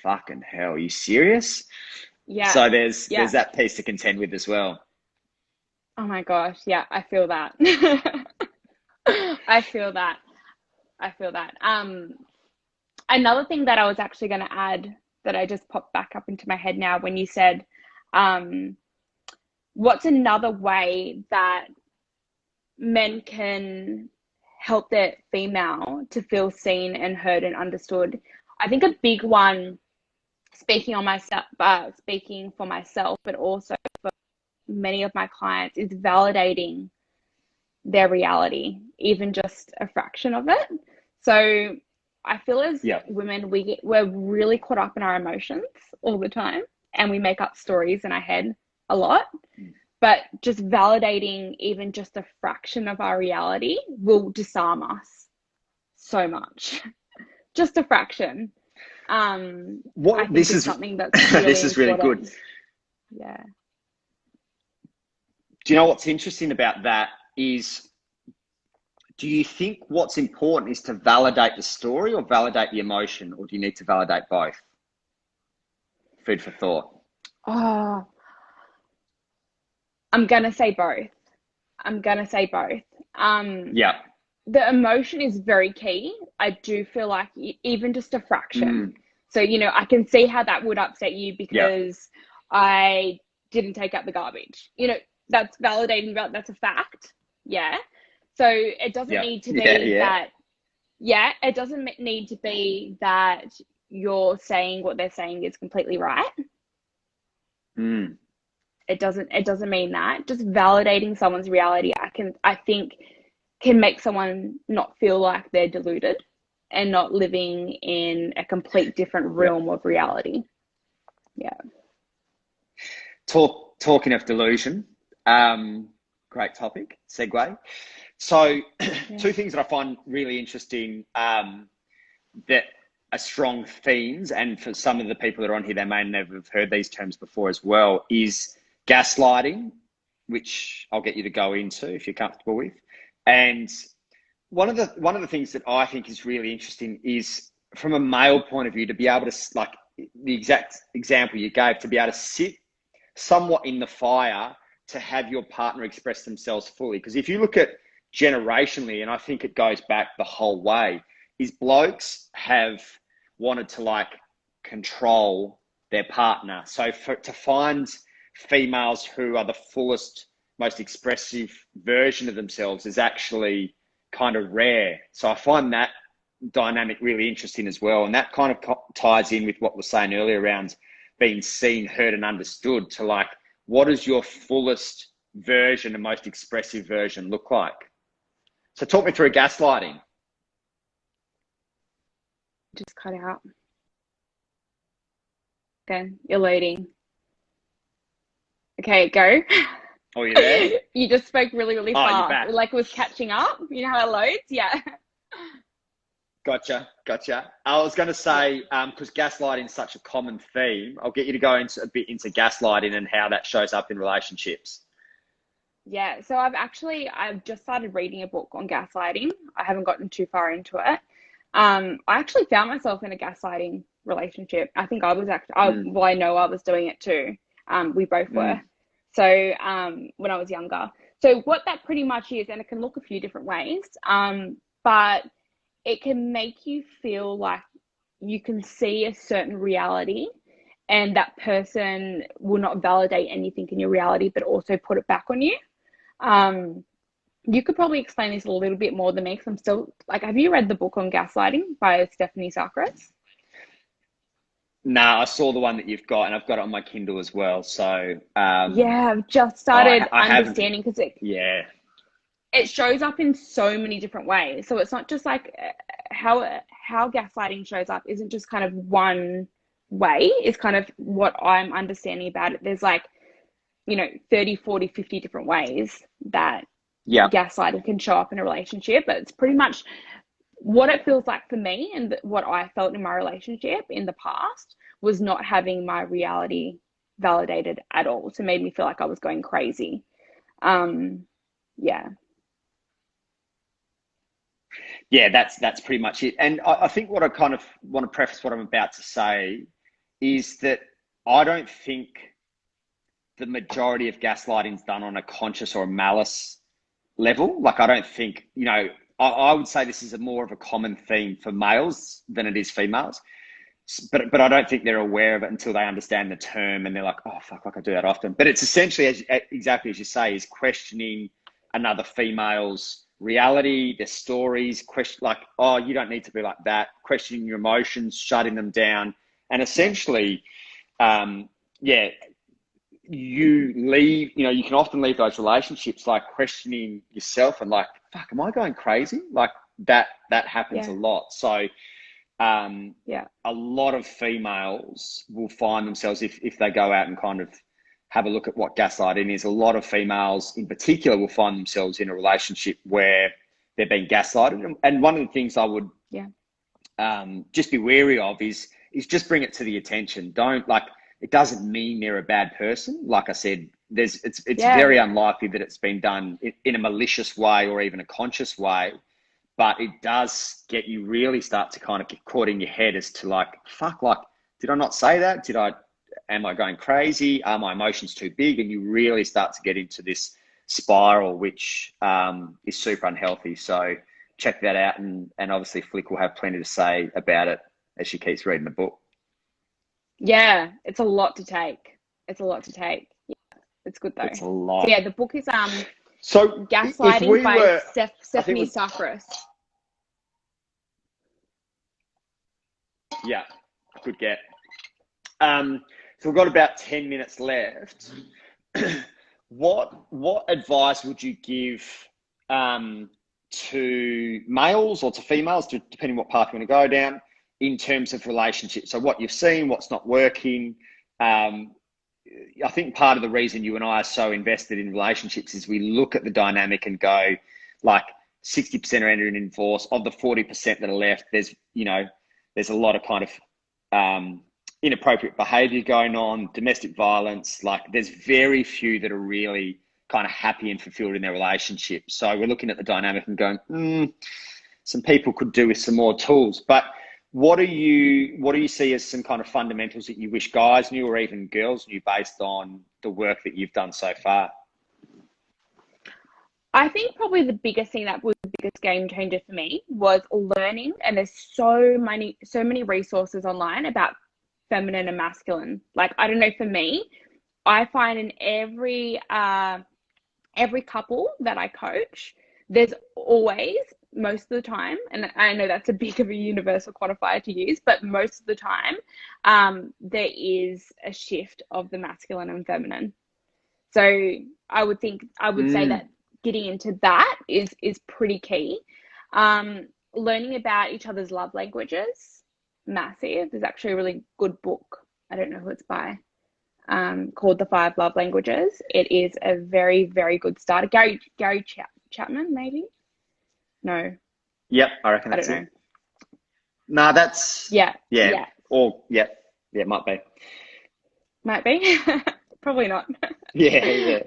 fucking hell, are you serious? Yeah. So there's that piece to contend with as well. Oh my gosh. Yeah, I feel that. I feel that. Another thing that I was actually going to add that I just popped back up into my head now when you said, what's another way that men can help their female to feel seen and heard and understood? I think a big one, speaking for myself, but also for many of my clients, is validating their reality, even just a fraction of it. So I feel as women, we're really caught up in our emotions all the time and we make up stories in our head a lot. But just validating even just a fraction of our reality will disarm us so much. Just a fraction. I think this is something that's really this is really important. good. Yeah. Do you know what's interesting about that is, do you think what's important is to validate the story or validate the emotion, or do you need to validate both? Food for thought. Oh, I'm going to say both. The emotion is very key. I do feel like even just a fraction. So, I can see how that would upset you because I didn't take out the garbage. That's validating, that's a fact. Yeah. So it doesn't need to be that, it doesn't need to be that you're saying what they're saying is completely right. It doesn't mean that. Just validating someone's reality, I think can make someone not feel like they're deluded and not living in a complete different realm of reality. Yeah. Talking of delusion, great topic, segue. So two things that I find really interesting that are strong themes, and for some of the people that are on here, they may never have heard these terms before as well, is gaslighting, which I'll get you to go into if you're comfortable with. And one of the things that I think is really interesting is from a male point of view, to be able to, like the exact example you gave, to be able to sit somewhat in the fire to have your partner express themselves fully. Because if you look at generationally, and I think it goes back the whole way, is blokes have wanted to like control their partner. So to find females who are the fullest, most expressive version of themselves is actually kind of rare. So I find that dynamic really interesting as well. And that kind of ties in with what we were saying earlier around being seen, heard, and understood, to like, what does your fullest version and most expressive version look like? So talk me through gaslighting. Just cut out. Okay, you're loading. Okay, go. Oh, you there? You just spoke really, really fast. Like it was catching up. You know how it loads? Yeah. Gotcha. I was going to say, because gaslighting is such a common theme, I'll get you to go into a bit into gaslighting and how that shows up in relationships. Yeah, so I've just started reading a book on gaslighting. I haven't gotten too far into it. I actually found myself in a gaslighting relationship. I think I was well, I know I was doing it too. We both were. So when I was younger. So what that pretty much is, and it can look a few different ways, but it can make you feel like you can see a certain reality and that person will not validate anything in your reality, but also put it back on you. You could probably explain this a little bit more than me because I'm still like, have you read the book on gaslighting by Stephanie Sakras? No, I saw the one that you've got, and I've got it on my Kindle as well. So yeah, I've just started understanding because it shows up in so many different ways. So it's not just like how gaslighting shows up isn't just kind of one way. It's kind of what I'm understanding about it. There's like, 30, 40, 50 different ways that gaslighting can show up in a relationship. But it's pretty much what it feels like for me, and what I felt in my relationship in the past was not having my reality validated at all. So it made me feel like I was going crazy. Yeah, that's pretty much it. And I think what I kind of want to preface what I'm about to say is that I don't think the majority of gaslighting is done on a conscious or a malice level. Like, I don't think, I would say this is more of a common theme for males than it is females. But I don't think they're aware of it until they understand the term and they're like, oh, fuck, like I do that often. But it's essentially, exactly as you say, is questioning another female's reality, their stories, like, oh, you don't need to be like that, questioning your emotions, shutting them down. And essentially, you leave, you can often leave those relationships like questioning yourself and like, fuck, am I going crazy? Like that happens a lot. So a lot of females will find themselves, if they go out and kind of have a look at what gaslighting is, a lot of females in particular will find themselves in a relationship where they're being gaslighted. And one of the things I would just be wary of is just bring it to the attention. Don't, like, it doesn't mean they're a bad person. Like I said, it's very unlikely that it's been done in a malicious way or even a conscious way, but it does get you really start to kind of get caught in your head as to like, fuck, like, did I not say that? Am I going crazy? Are my emotions too big? And you really start to get into this spiral, which is super unhealthy. So check that out. And obviously Flick will have plenty to say about it as she keeps reading the book. Yeah, it's a lot to take. Yeah, it's good though. It's a lot. So yeah, the book is so Gaslighting by Stephanie Sakras. Yeah, good get. So we've got about 10 minutes left. What advice would you give to males or to females, depending what path you want to go down, in terms of relationships? So what you've seen, what's not working. I think part of the reason you and I are so invested in relationships is we look at the dynamic and go, like, 60% are entering in divorce. Of the 40% that are left, there's a lot of kind of inappropriate behavior going on, domestic violence. Like, there's very few that are really kind of happy and fulfilled in their relationship. So we're looking at the dynamic and going, some people could do with some more tools. But what do you see as some kind of fundamentals that you wish guys knew or even girls knew based on the work that you've done so far? I think probably the biggest thing that was the biggest game changer for me was learning, and there's so many resources online about feminine and masculine. Like, I don't know, for me, I find in every couple that I coach, there's always, most of the time, and I know that's a big of a universal quantifier to use, but most of the time, there is a shift of the masculine and feminine. So I would say that getting into that is pretty key. Learning about each other's love languages, massive. There's actually a really good book, I don't know who it's by, called The 5 Love Languages. It is a very, very good starter. Gary Chapman, maybe? No. Yep, I reckon I that's don't know. it. No, that's Yeah. yeah, Yeah. or yeah, it might be. Might be. Probably not. Yeah, yeah,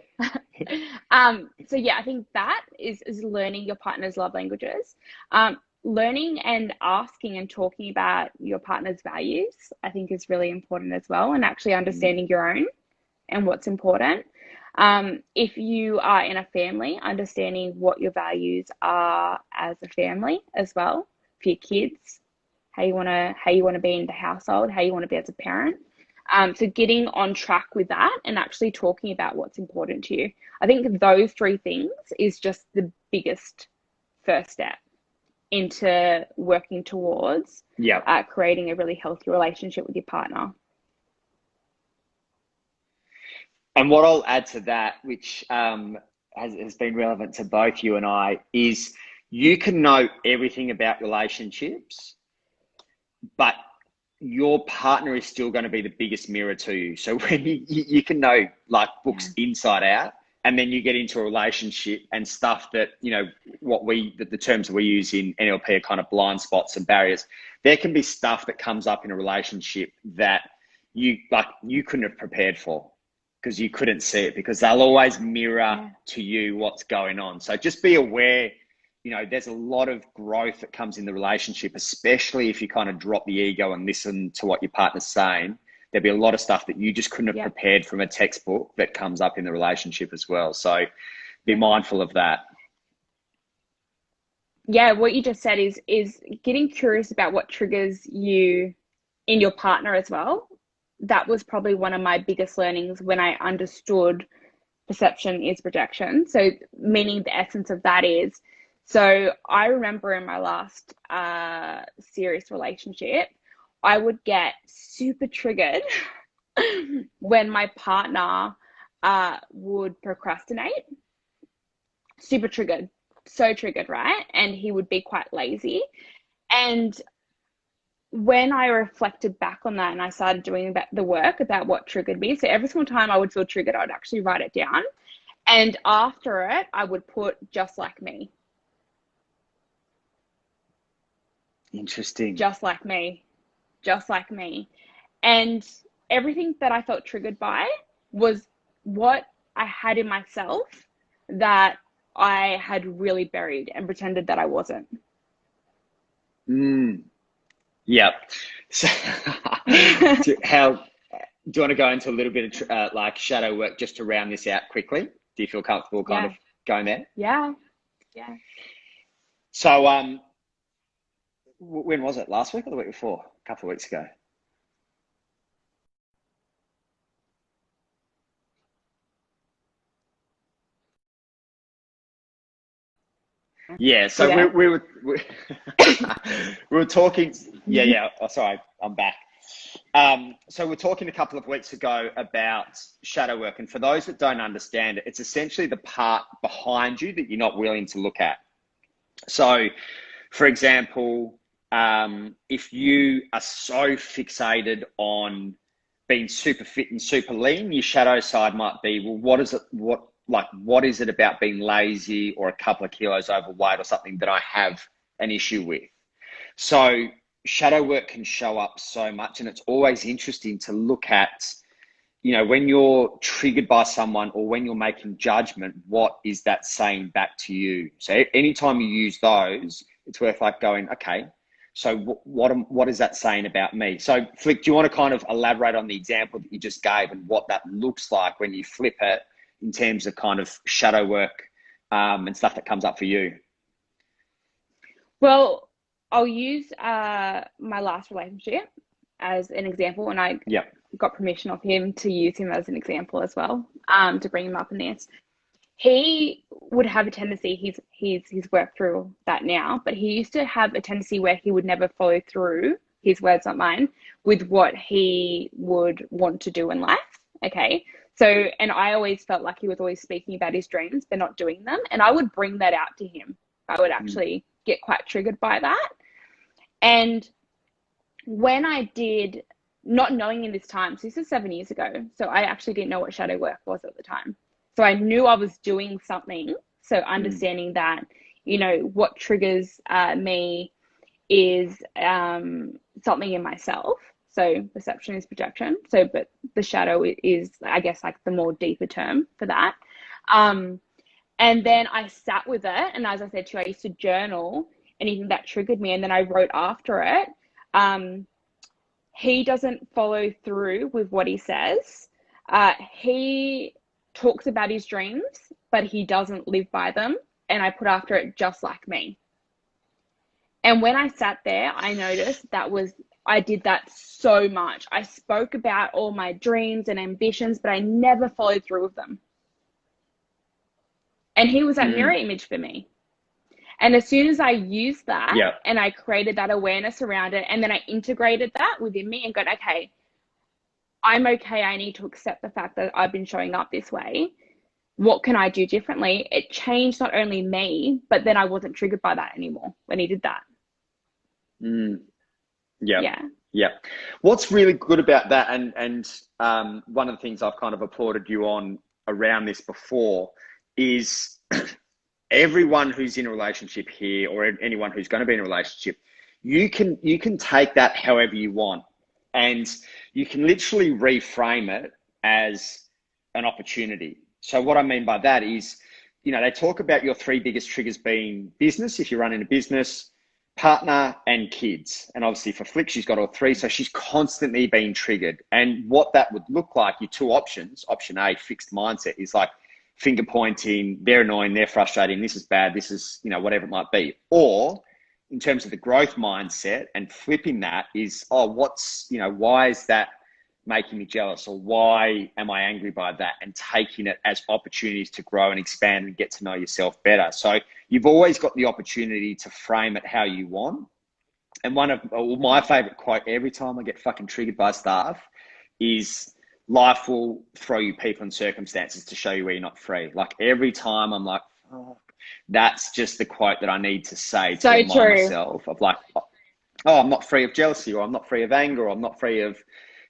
So yeah, I think that is learning your partner's love languages. Learning and asking and talking about your partner's values, I think is really important as well, and actually understanding your own and what's important. If you are in a family, understanding what your values are as a family as well, for your kids, how you wanna be in the household, how you want to be as a parent. So getting on track with that and actually talking about what's important to you. I think those three things is just the biggest first step into working towards yeah. creating a really healthy relationship with your partner. And what I'll add to that, which has been relevant to both you and I, is you can know everything about relationships, but your partner is still going to be the biggest mirror to you. So when you can know like books inside out, and then you get into a relationship and stuff that, you know, the terms that we use in NLP are kind of blind spots and barriers. There can be stuff that comes up in a relationship that you couldn't have prepared for because you couldn't see it, because they'll always mirror to you what's going on. So just be aware, you know, there's a lot of growth that comes in the relationship, especially if you kind of drop the ego and listen to what your partner's saying. There'll be a lot of stuff that you just couldn't have prepared from a textbook that comes up in the relationship as well. So be mindful of that. Yeah, what you just said is getting curious about what triggers you in your partner as well. That was probably one of my biggest learnings when I understood perception is projection. So meaning the essence of that is, so I remember in my last serious relationship, I would get super triggered when my partner would procrastinate. Super triggered, so triggered, right? And he would be quite lazy. And when I reflected back on that and I started doing the work about what triggered me, so every single time I would feel triggered, I would actually write it down. And after it, I would put just like me. Interesting. Just like me. Just like me. And everything that I felt triggered by was what I had in myself that I had really buried and pretended that I wasn't. Yep. So do you want to go into a little bit of like shadow work just to round this out quickly? Do you feel comfortable kind of going there? Yeah. So when was it? Last week or the week before? A couple of weeks ago. Yeah, so we were talking. Yeah. Oh, sorry, I'm back. So we're talking a couple of weeks ago about shadow work, and for those that don't understand it, it's essentially the part behind you that you're not willing to look at. So, for example, if you are so fixated on being super fit and super lean, your shadow side might be, well, what is it about being lazy or a couple of kilos overweight or something that I have an issue with? So shadow work can show up so much, and it's always interesting to look at, you know, when you're triggered by someone or when you're making judgment, what is that saying back to you? So anytime you use those, it's worth like going, okay, so what is that saying about me? So Flick, do you want to kind of elaborate on the example that you just gave and what that looks like when you flip it in terms of kind of shadow work and stuff that comes up for you? Well, I'll use my last relationship as an example, and I got permission of him to use him as an example as well, to bring him up in this. He would have a tendency, he's worked through that now, but he used to have a tendency where he would never follow through, his words, not mine, with what he would want to do in life. Okay. So, and I always felt like he was always speaking about his dreams, but not doing them. And I would bring that out to him. I would actually get quite triggered by that. And when I did, not knowing in this time, so this is 7 years ago, so I actually didn't know what shadow work was at the time. So I knew I was doing something. So understanding that, you know, what triggers me is something in myself. So perception is projection. So, but the shadow is, I guess, like the more deeper term for that. And then I sat with it. And as I said to you, I used to journal anything that triggered me. And then I wrote after it. He doesn't follow through with what he says. He talks about his dreams, but he doesn't live by them. And I put after it, just like me. And when I sat there, I noticed I did that so much. I spoke about all my dreams and ambitions, but I never followed through with them. And he was that mirror image for me. And as soon as I used that and I created that awareness around it, and then I integrated that within me and got, okay, I'm okay. I need to accept the fact that I've been showing up this way. What can I do differently? It changed not only me, but then I wasn't triggered by that anymore when he did that. Yeah. What's really good about that, and one of the things I've kind of applauded you on around this before is everyone who's in a relationship here, or anyone who's going to be in a relationship, you can take that however you want, and you can literally reframe it as an opportunity. So what I mean by that is, they talk about your 3 biggest triggers being business, if you're running a business, partner, and kids. And obviously for Flick, she's got all 3. So she's constantly being triggered. And what that would look like, your 2 options, option A, fixed mindset, is like finger pointing, they're annoying, they're frustrating, this is bad, this is, whatever it might be. Or in terms of the growth mindset and flipping that is, why is that making me jealous, or why am I angry by that, and taking it as opportunities to grow and expand and get to know yourself better. So you've always got the opportunity to frame it how you want. And one of my favorite quote every time I get fucking triggered by staff is, life will throw you people and circumstances to show you where you're not free. Like every time I'm like, oh, that's just the quote that I need to say to remind myself of, like, oh, I'm not free of jealousy, or I'm not free of anger, or I'm not free of,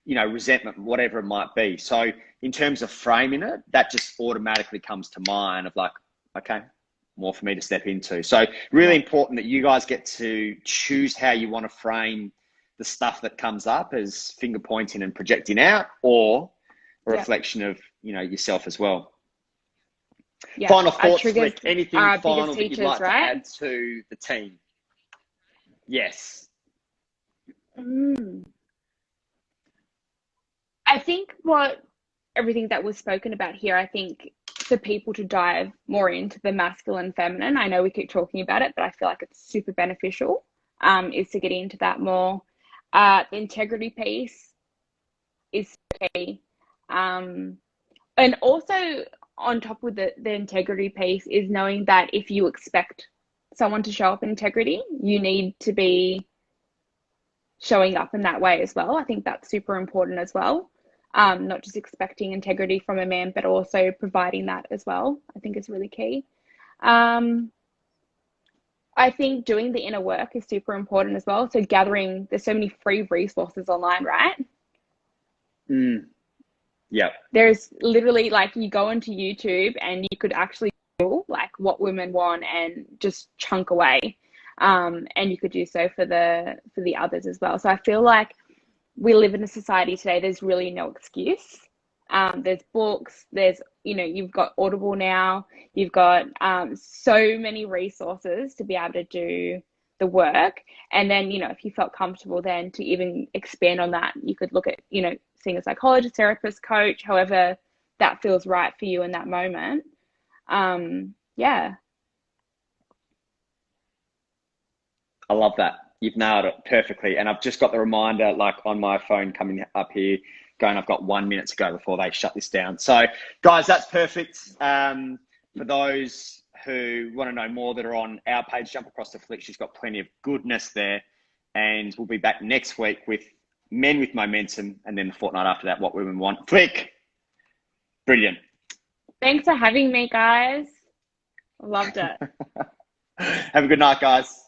resentment, whatever it might be. So in terms of framing it, that just automatically comes to mind of like, okay, more for me to step into. So really important that you guys get to choose how you want to frame the stuff that comes up as finger pointing and projecting out, or a reflection of, yourself as well. Final thoughts, Flick, anything final that you'd like to add to the team? Yes. I think everything that was spoken about here, I think for people to dive more into the masculine, feminine, I know we keep talking about it, but I feel like it's super beneficial, is to get into that more. The integrity piece is key. And also on top of the integrity piece is knowing that if you expect someone to show up in integrity, you need to be showing up in that way as well. I think that's super important as well. Not just expecting integrity from a man, but also providing that as well, I think is really key. I think doing the inner work is super important as well. So there's so many free resources online, right? Yeah. There's literally, like, you go into YouTube and you could actually Google like what women want and just chunk away. And you could do so for the others as well. So I feel like we live in a society today, there's really no excuse. There's books, you've got Audible now, you've got so many resources to be able to do the work. And then, if you felt comfortable then to even expand on that, you could look at, seeing a psychologist, therapist, coach, however that feels right for you in that moment. Yeah. I love that. You've nailed it perfectly. And I've just got the reminder, like, on my phone coming up here, going, I've got 1 minute to go before they shut this down. So guys, that's perfect. For those who want to know more that are on our page, jump across to Flick. She's got plenty of goodness there. And we'll be back next week with Men with Momentum, and then the fortnight after that, What Women Want. Flick, brilliant. Thanks for having me, guys. Loved it. Have a good night, guys.